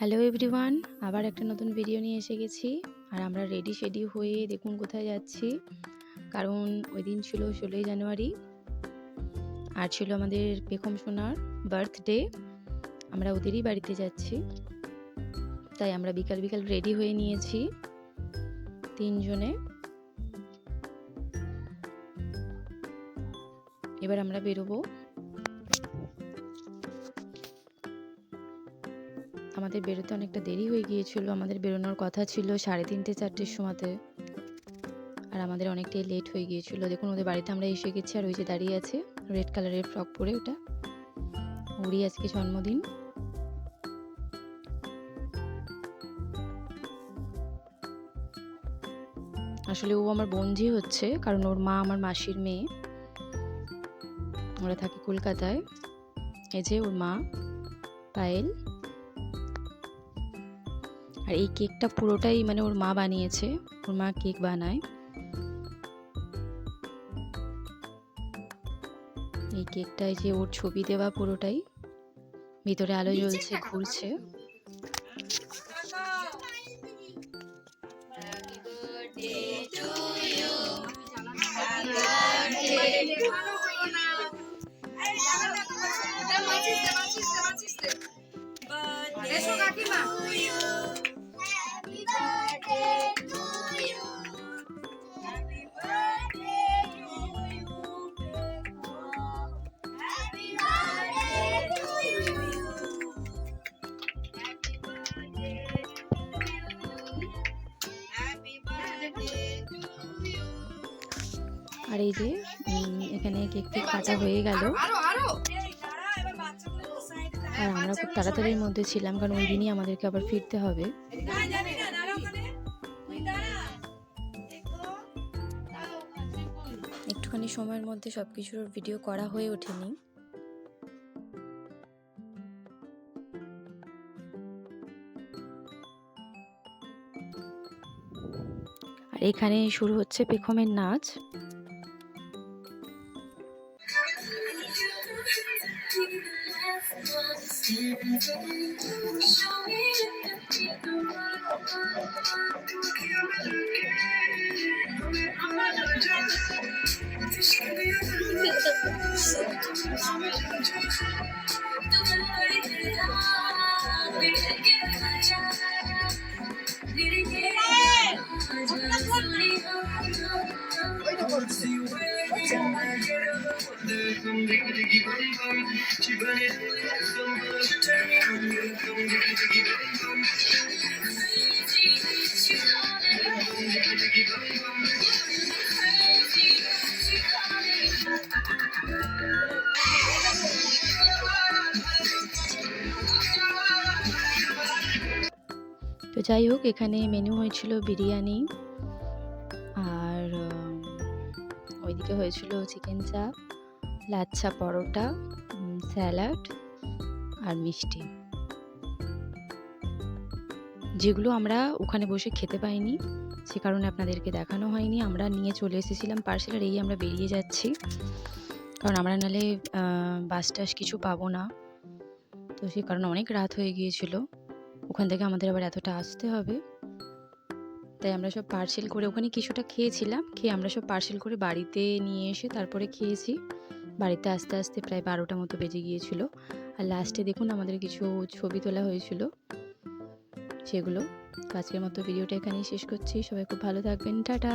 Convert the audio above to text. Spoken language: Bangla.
হ্যালো এভরিওয়ান, আবার একটা নতুন ভিডিও নিয়ে এসে গেছি। আর আমরা রেডি হয়ে দেখুন কোথায় যাচ্ছি। কারণ ওই দিন ছিল 16ই জানুয়ারি, আর ছিল আমাদের পেখম সোনার বার্থডে। আমরা ওদেরই বাড়িতে যাচ্ছি, তাই আমরা বিকাল বিকাল রেডি হয়ে নিয়েছি তিনজনে। এবার আমরা বেরোবো। আমাদের বেরোতে অনেকটা দেরি হয়ে গিয়েছিল। আমাদের বেরোনোর কথা ছিল 3:30 4টের সময়তে, আর আমাদের অনেকটাই লেট হয়ে গিয়েছিল। দেখুন ওদের বাড়িতে আমরা এসে গেছি, আর ওই যে দাঁড়িয়ে আছে রেড কালারের ফ্রক পরে, ওটা ওরই আজকে জন্মদিন। আসলে ও আমার বোনঝি হচ্ছে, কারণ ওর মা আমার মাসির মেয়ে। ওরা থাকে কলকাতায়। এই যে ওর মা পায়েল। আর এই কেকটা পুরোটাই মানে ওর মা বানিয়েছে। ওর মা কেক বানায়। এই কেকটায় যে ওর ছবি দেওয়া পুরোটাই, ভিতরে আলো জ্বলছে, ঘুরছে। আর এই যে এখানে কেক কাটা হয়ে গেল। আর আমরা খুব তাড়াতাড়ির মধ্যে ছিলাম, কারণ ওই দিনই আমাদেরকে আবার ফিরতে হবে। একটুখানি সময়ের মধ্যে সবকিছুর ভিডিও করা হয়ে ওঠেনি। আর এখানে শুরু হচ্ছে পেখমের নাচ। তো যাই হোক, এখানে মেনু হয়েছিল বিরিয়ানি, আর ওইদিকে হয়েছিল চিকেন চাপ, লাচ্ছা পরোটা, স্যালাড আর মিষ্টি, যেগুলো আমরা ওখানে বসে খেতে পাইনি, সে কারণে আপনাদেরকে দেখানো হয়নি। আমরা নিয়ে চলে এসেছিলাম পার্সেল, আর এই আমরা বেরিয়ে যাচ্ছি, কারণ আমরা নাহলে বাস টাস কিছু পাবো না। তো সে কারণে অনেক রাত হয়ে গিয়েছিল, ওখান থেকে আমাদের আবার এতটা আসতে হবে। তাই আমরা সব পার্সেল করে ওখানে কিছুটা খেয়েছিলাম, খেয়ে আমরা সব পার্সেল করে বাড়িতে নিয়ে এসে তারপরে খেয়েছি। বাড়িতে আস্তে আস্তে প্রায় 12টা মতো বেজে গিয়েছিল। আর লাস্টে দেখুন আমাদের কিছু ছবি তোলা হয়েছিল সেগুলো। আজকের মতো ভিডিওটা এখানেই শেষ করছি। সবাই খুব ভালো থাকবেন, টাটা।